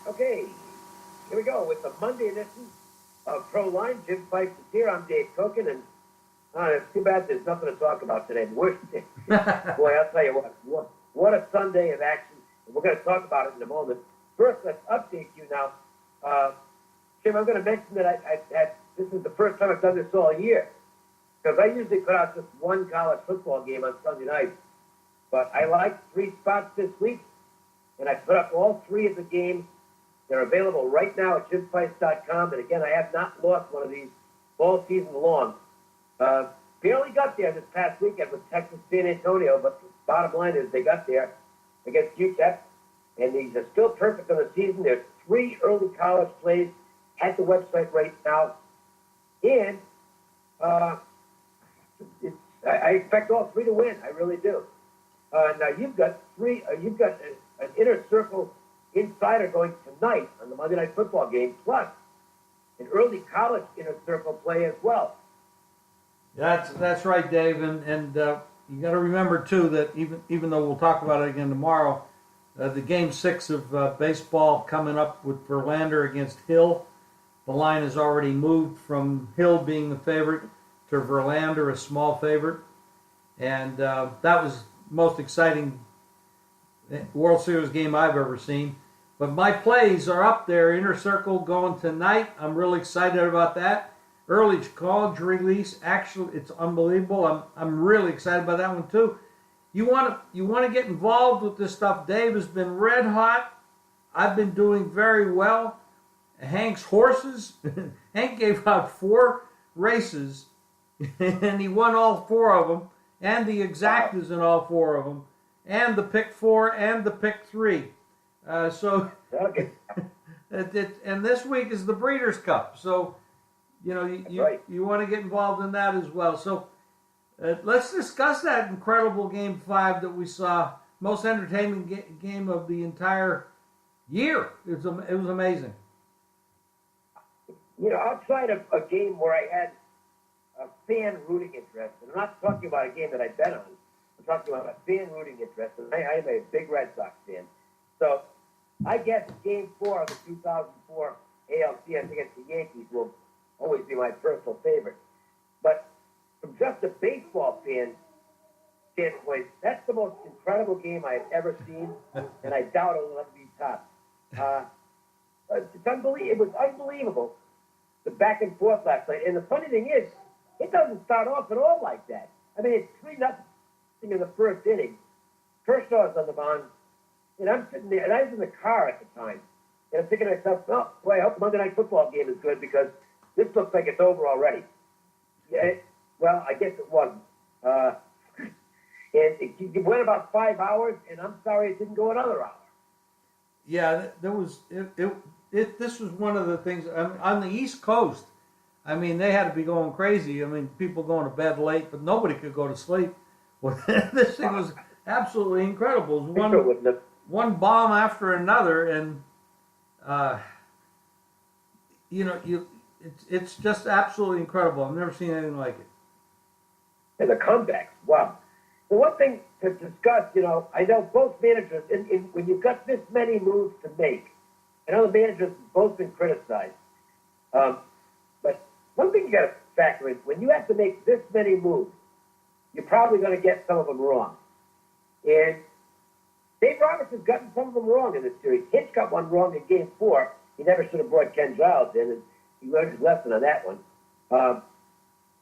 Okay, here we go with the Monday edition of Pro Line. Jim Feist is here. I'm Dave Cokin, and it's too bad there's nothing to talk about today. Boy, I'll tell you what a Sunday of action. And we're going to talk about it in a moment. First, let's update you now. Jim, I'm going to mention that this is the first time I've done this all year, because I usually put out just one college football game on Sunday night. But I like 3 spots this week, and I put up all 3 of the games. They're available right now at jimfeist.com. And again, I have not lost one of these all season long. Barely got there this past weekend with Texas San Antonio, but the bottom line is they got there against UTEP, and these are still perfect on the season. There's 3 early college plays at the website right now, and I expect all 3 to win. I really do. Now you've got an inner circle insider going tonight on the Monday Night Football game, plus an early college inner circle play as well. That's right, Dave, and you got to remember too that even though we'll talk about it again tomorrow, the game 6 of baseball coming up with Verlander against Hill. The line has already moved from Hill being the favorite to Verlander a small favorite, and that was the most exciting World Series game I've ever seen. But my plays are up there. Inner Circle going tonight. I'm really excited about that. Early college release. Actually, it's unbelievable. I'm really excited about that one too. You want to get involved with this stuff. Dave has been red hot. I've been doing very well. Hank's horses. Hank gave out 4 races, and he won all 4 of them, and the exactas in all 4 of them, and the pick 4 and the pick 3. Okay. And this week is the Breeders' Cup. So, you want to get involved in that as well. So let's discuss that incredible Game 5 that we saw. Most entertaining game of the entire year. It was amazing. Outside of a game where I had a fan rooting interest, and I'm not talking about a game that I bet on. I'm talking about a fan rooting interest, and I am a big Red Sox fan. So I guess Game 4 of the 2004 ALCS against the Yankees will always be my personal favorite. But from just a baseball fan standpoint, that's the most incredible game I've ever seen, and I doubt it will ever be topped. It's unbelievable. It was unbelievable, the back and forth last night. And the funny thing is, it doesn't start off at all like that. I mean, it's 3-0 in the first inning. Kershaw's on the mound, and I'm sitting there, and I was in the car at the time, and I'm thinking to myself, oh, boy, I hope the Monday Night Football game is good, because this looks like it's over already. Yeah, well, I guess it wasn't. And it went about 5 hours, and I'm sorry it didn't go another hour. Yeah, there was this was one of the things on the East Coast. I mean, they had to be going crazy. I mean, people going to bed late, but nobody could go to sleep. Well, this thing was absolutely incredible. It was one bomb after another, and it's just absolutely incredible. I've never seen anything like it. And the comebacks, wow. The one thing to discuss, I know both managers, when you've got this many moves to make, I know the managers have both been criticized. But one thing you got to factor in, when you have to make this many moves, you're probably going to get some of them wrong. And Dave Roberts has gotten some of them wrong in this series. Hitch got one wrong in Game 4. He never should have brought Ken Giles in, and he learned his lesson on that one.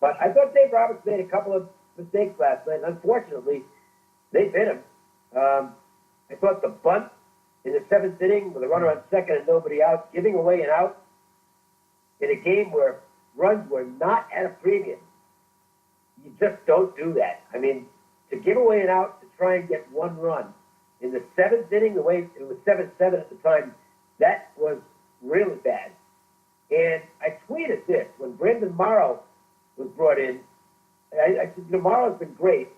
But I thought Dave Roberts made a couple of mistakes last night, and unfortunately, they bit him. I thought the bunt in the 7th inning with a runner on second and nobody out, giving away an out in a game where runs were not at a premium. You just don't do that. I mean, to give away an out to try and get one run in the 7th inning, the way it was 7-7 at the time, that was really bad. And I tweeted this when Brandon Morrow was brought in. I said, Morrow's been great,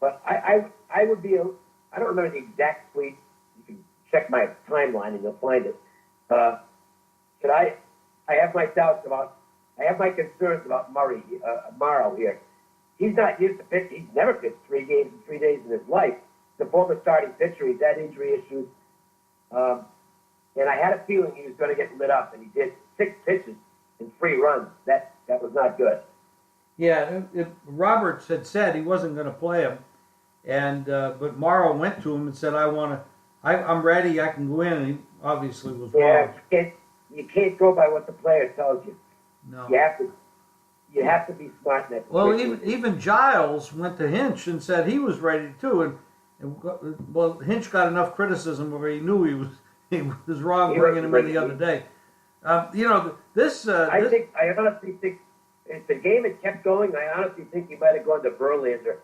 but I would be, I don't remember the exact tweet. You can check my timeline and you'll find it. I have my doubts about, I have my concerns about Morrow here. He's not used to pitch. He's never pitched 3 games in 3 days in his life. The former starting pitcher, he's had injury issues. and I had a feeling he was going to get lit up, and he did 6 pitches and 3 runs. That was not good. Yeah, Roberts had said he wasn't going to play him, and but Morrow went to him and said, I'm ready, I can go in," and he obviously was wrong. Yeah, you can't go by what the player tells you. No. You have to be smart in that. Well, even Giles went to Hinch and said he was ready too, and Hinch got enough criticism where he knew he was wrong bringing him in the other day. I honestly think if the game had kept going, I honestly think he might have gone to Verlander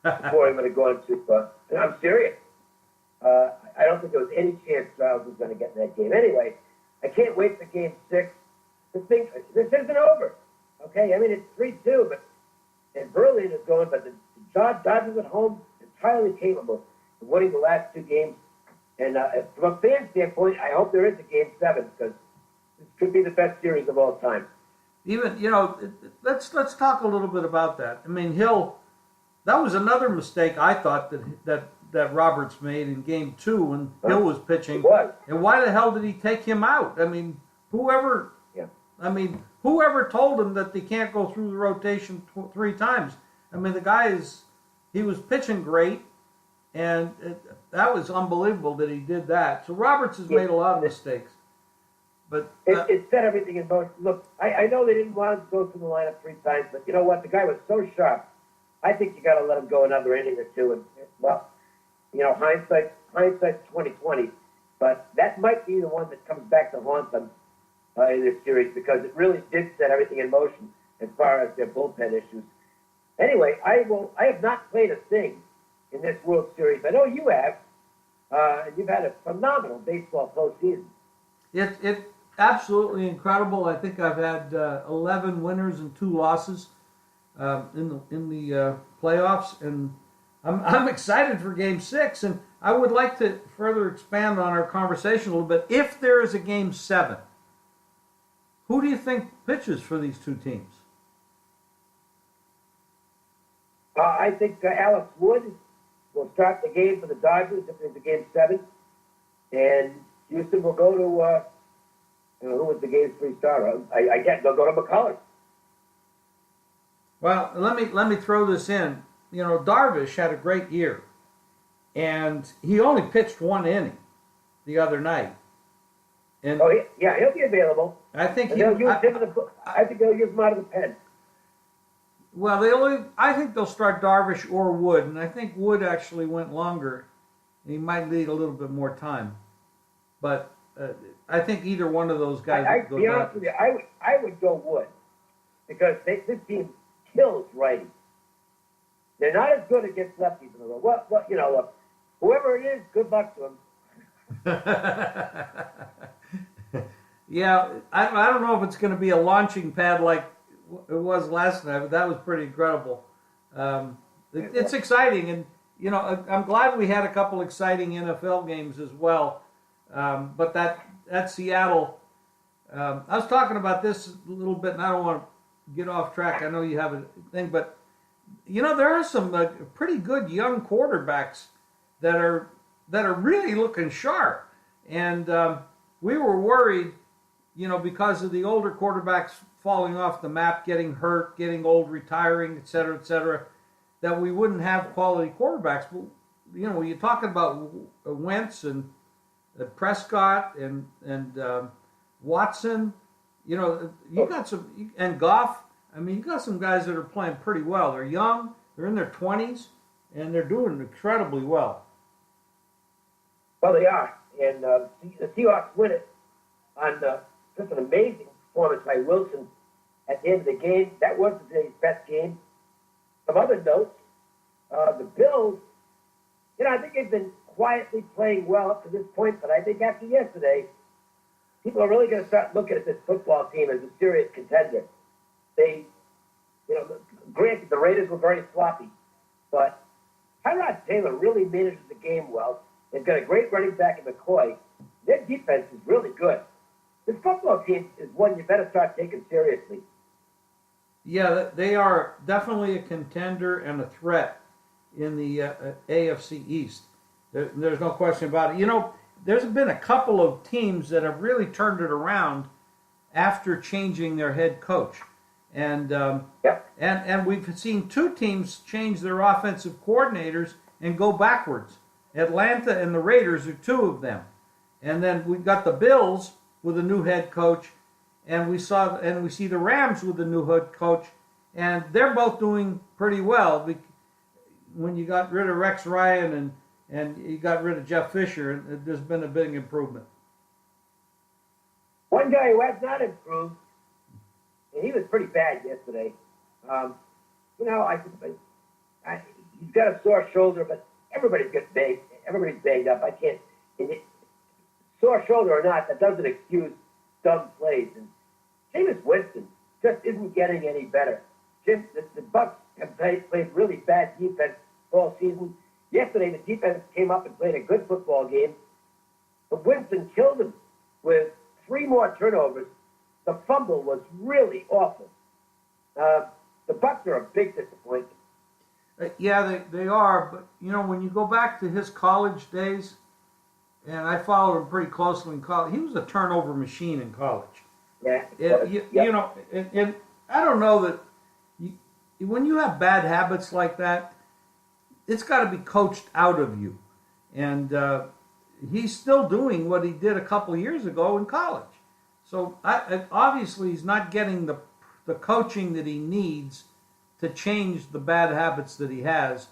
before he would have gone to. And I'm serious. I don't think there was any chance Giles was going to get in that game. Anyway, I can't wait for Game 6. This isn't over. Okay, I mean it's 3-2, and Verlander's going, but the Dodgers at home entirely capable of winning the last 2 games. And from a fan standpoint, I hope there is a Game 7 because this could be the best series of all time. Even let's talk a little bit about that. I mean, Hill, that was another mistake I thought that Roberts made in Game 2 when Hill was pitching. It was. And why the hell did he take him out? I mean, whoever told him that they can't go through the rotation 3 times? I mean, the guy he was pitching great, and that was unbelievable that he did that. So Roberts has made a lot of mistakes. But it set everything in motion. Look, I know they didn't want him to go through the lineup 3 times, but you know what? The guy was so sharp. I think you got to let him go another inning or 2. And well, hindsight's 20/20. But that might be the one that comes back to haunt them in this series because it really did set everything in motion as far as their bullpen issues. Anyway, I have not played a thing in this World Series. I know you have, and you've had a phenomenal baseball postseason. It's absolutely incredible. I think I've had 11 winners and 2 losses in the playoffs, and I'm excited for Game 6. And I would like to further expand on our conversation a little bit. If there is a Game 7, who do you think pitches for these 2 teams? I think Alex Wood will start the game for the Dodgers if there's a Game 7, and Houston will go to, who was the Game 3 starter? I guess they'll go to McCullers. Well, let me throw this in. Darvish had a great year, and he only pitched 1 inning the other night. And he'll be available. I think they'll use him I think they'll use him out of the pen. Well, I think they'll start Darvish or Wood, and I think Wood actually went longer. He might need a little bit more time, but I think either one of those guys. To be honest with you, I would go Wood because this team kills righties. They're not as good against lefties in the row. Well, look, whoever it is, good luck to him. Yeah, I don't know if it's going to be a launching pad like it was last night, but that was pretty incredible. It's exciting, and I'm glad we had a couple exciting NFL games as well. But that Seattle, I was talking about this a little bit, and I don't want to get off track. I know you have a thing, but there are some pretty good young quarterbacks that are really looking sharp, and we were worried, because of the older quarterbacks falling off the map, getting hurt, getting old, retiring, et cetera, that we wouldn't have quality quarterbacks. But when you're talking about Wentz and Prescott and Watson, you got some, and Goff. I mean, you got some guys that are playing pretty well. They're young, they're in their 20s, and they're doing incredibly well. Well, they are, and the Seahawks win it on just an amazing performance by Wilson at the end of the game. That was today's best game. Some other notes, the Bills, I think they've been quietly playing well up to this point, but I think after yesterday, people are really going to start looking at this football team as a serious contender. They, granted, the Raiders were very sloppy, but Tyrod Taylor really manages the game well. They've got a great running back in McCoy. Their defense is really good. This football team is one you better start taking seriously. Yeah, they are definitely a contender and a threat in the AFC East. There's no question about it. there's been a couple of teams that have really turned it around after changing their head coach, and and we've seen two teams change their offensive coordinators and go backwards. Atlanta and the Raiders are two of them, and then we've got the Bills with a new head coach, and we see the Rams with a new head coach, and they're both doing pretty well. When you got rid of Rex Ryan and you got rid of Jeff Fisher, there's been a big improvement. One guy who has not improved, and he was pretty bad yesterday. He's got a sore shoulder, but everybody's banged up. I can't. Sore shoulder or not, that doesn't excuse dumb plays. And Jameis Winston just isn't getting any better. The Bucs have played really bad defense all season. Yesterday, the defense came up and played a good football game, but Winston killed him with 3 more turnovers. The fumble was really awful. The Bucs are a big disappointment. Yeah, they are. But, when you go back to his college days, and I followed him pretty closely in college, he was a turnover machine in college. Yeah. And I don't know that when you have bad habits like that, it's got to be coached out of you. And he's still doing what he did a couple of years ago in college. So obviously he's not getting the coaching that he needs to change the bad habits that he has.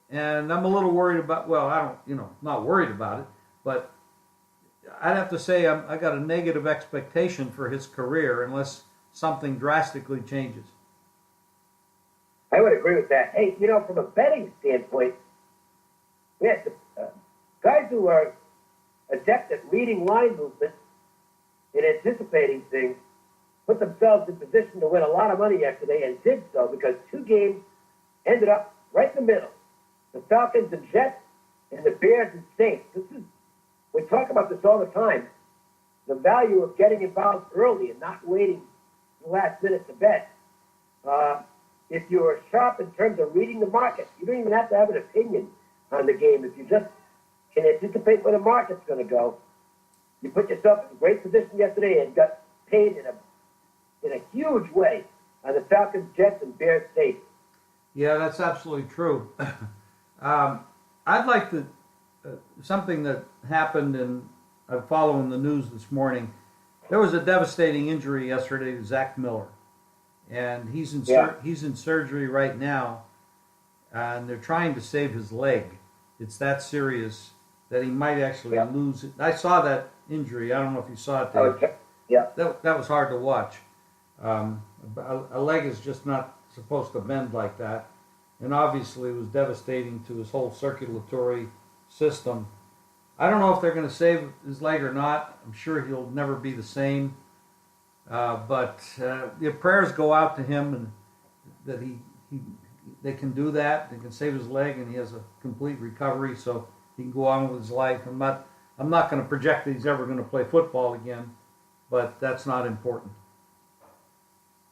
And I'm a little worried about, not worried about it, but I'd have to say I got a negative expectation for his career unless something drastically changes. I would agree with that. Hey, from a betting standpoint, we had guys who are adept at reading line movement and anticipating things put themselves in position to win a lot of money yesterday, and did so because 2 games ended up right in the middle. The Falcons and Jets and the Bears and Saints. We talk about this all the time, the value of getting involved early and not waiting the last minute to bet. If you're sharp in terms of reading the market, you don't even have to have an opinion on the game. If you just can anticipate where the market's going to go, you put yourself in a great position yesterday and got paid in a huge way on the Falcons, Jets, and Bears Saints. Yeah, that's absolutely true. I'd like to something that happened, and I'm following the news this morning. There was a devastating injury yesterday to Zach Miller, and he's in surgery right now, and they're trying to save his leg. It's that serious that he might actually lose it. I saw that injury. I don't know if you saw it, Dave. Yeah. That was hard to watch. A leg is just not supposed to bend like that, and obviously it was devastating to his whole circulatory system. I don't know if they're going to save his leg or not. I'm sure he'll never be the same. But the prayers go out to him, and that they can do that. They can save his leg, and he has a complete recovery, so he can go on with his life. I'm not going to project that he's ever going to play football again, but that's not important.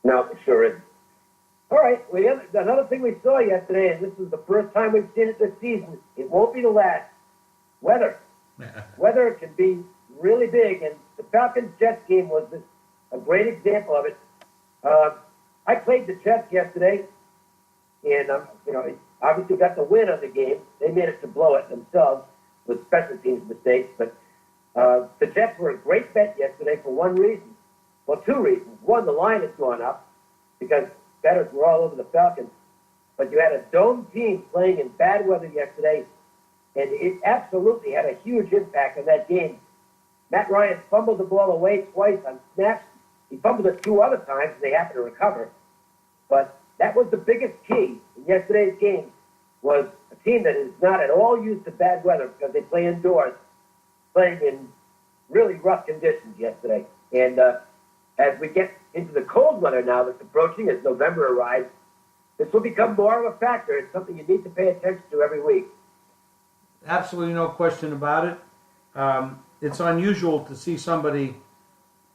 No, it sure isn't. All right, another thing we saw yesterday, and this is the first time we've seen it this season. It won't be the last. Weather. Weather can be really big, and the Falcons-Jets game was a great example of it. I played the Jets yesterday, and obviously got the win on the game. They managed to blow it themselves with special teams mistakes, but the Jets were a great bet yesterday for one reason. Well, 2 reasons. One, the line has gone up because bettors were all over the Falcons, but you had a dome team playing in bad weather yesterday, and it absolutely had a huge impact on that game. Matt Ryan fumbled the ball away twice on snaps. He fumbled it 2 other times, and they happened to recover. But that was the biggest key in yesterday's game, was a team that is not at all used to bad weather because they play indoors, playing in really rough conditions yesterday. And as we get into the cold weather now that's approaching, as November arrives, this will become more of a factor. It's something you need to pay attention to every week. Absolutely no question about it. It's unusual to see somebody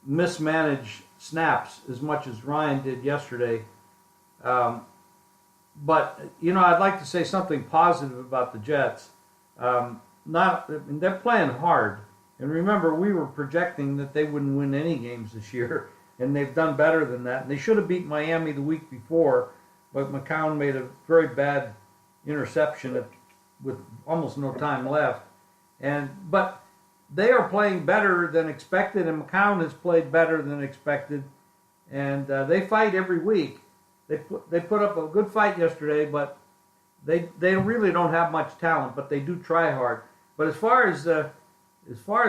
mismanage snaps as much as Ryan did yesterday. But, I'd like to say something positive about the Jets. They're playing hard, And remember, we were projecting that they wouldn't win any games this year, and they've done better than that. And they should have beat Miami the week before, but McCown made a very bad interception with almost no time left. But they are playing better than expected, and McCown has played better than expected. And they fight every week. They put up a good fight yesterday, but they really don't have much talent, but they do try hard. But as far as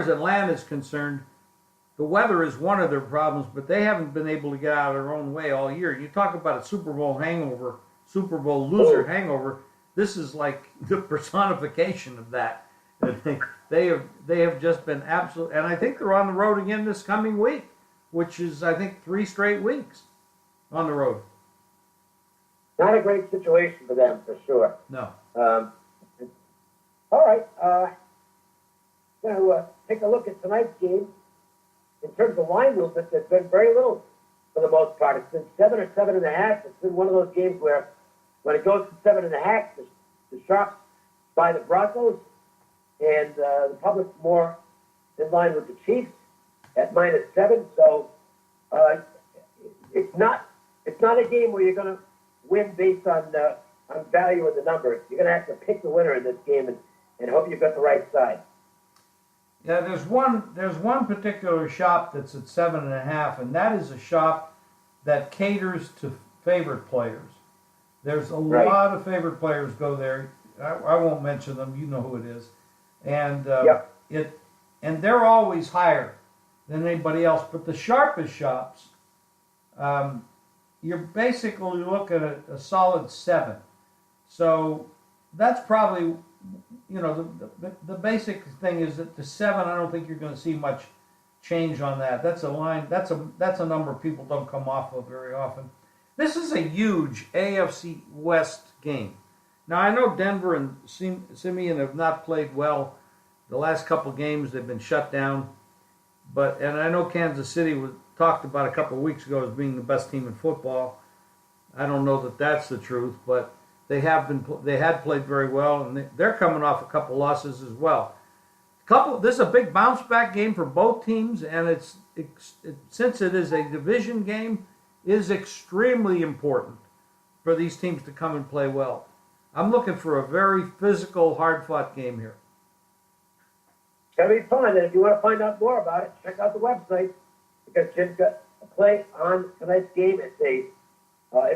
Atlanta is concerned, the weather is one of their problems, but they haven't been able to get out of their own way all year. You talk about a Super Bowl hangover, Super Bowl loser hangover. This is like the personification of that. They have just been absolute, and I think they're on the road again this coming week, which is, I think, 3 straight weeks on the road. Not a great situation for them, for sure. No. All right. Going to take a look at tonight's game. In terms of line movement, there's been very little for the most part. It's been 7 or 7.5. It's been one of those games where when it goes to 7.5, the Sharps by the Broncos, and the public's more in line with the Chiefs at -7. So it's not a game where you're going to win based on value of the number. You're going to have to pick the winner in this game and hope you've got the right side. Yeah, there's one particular shop that's at 7.5, and that is a shop that caters to favorite players. There's a lot of favorite players go there. I won't mention them. You know who it is, and and they're always higher than anybody else. But the sharpest shops, you're basically looking at a solid 7. So that's probably, the basic thing is that the 7, I don't think you're going to see much change on that. That's a line. That's a number people don't come off of very often. This is a huge AFC West game. Now I know Denver and Simeon have not played well the last couple games. They've been shut down, and I know Kansas City was talked about a couple of weeks ago as being the best team in football. I don't know that that's the truth, but they had played very well, and they're coming off a couple losses as well. This is a big bounce back game for both teams, and since it is a division game, it is extremely important for these teams to come and play well. I'm looking for a very physical, hard-fought game here. It's going to be fun, and if you want to find out more about it, check out the website, because Jim's got a play on tonight's game. It's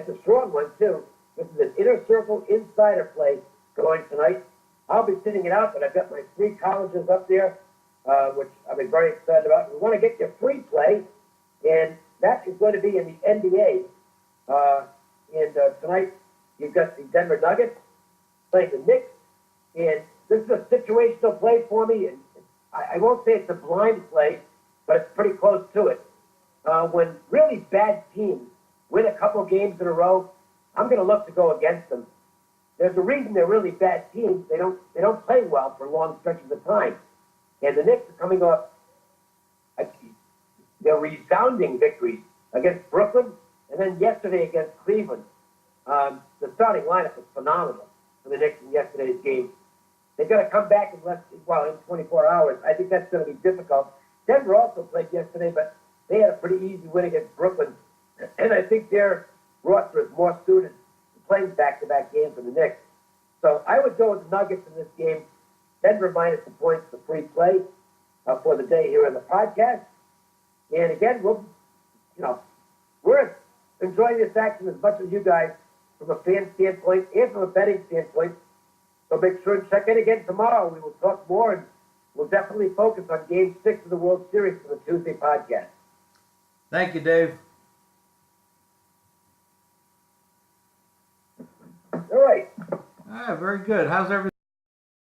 a strong one, too. This is an Inner Circle Insider play going tonight. I'll be sitting it out, but I've got my 3 colleges up there, which I've been very excited about. We want to get your free play, and that is going to be in the NBA. And tonight, you've got the Denver Nuggets playing the Knicks, and this is a situational play for me. And I won't say it's a blind play, but it's pretty close to it. When really bad teams win a couple games in a row, I'm going to look to go against them. There's a reason they're really bad teams. They don't play well for long stretches of time. And the Knicks are coming off their resounding victories against Brooklyn and then yesterday against Cleveland. The starting lineup was phenomenal for the Knicks in yesterday's game. They've got to come back in 24 hours. I think that's going to be difficult. Denver also played yesterday, but they had a pretty easy win against Brooklyn. And I think their roster is more suited to playing back-to-back games for the Knicks. So I would go with the Nuggets in this game. Denver minus the points for free play for the day here on the podcast. And again, we're enjoying this action as much as you guys from a fan standpoint and from a betting standpoint. So make sure and check in again tomorrow. We will talk more, and we'll definitely focus on Game 6 of the World Series for the Tuesday podcast. Thank you, Dave. All right. Very good. How's everything?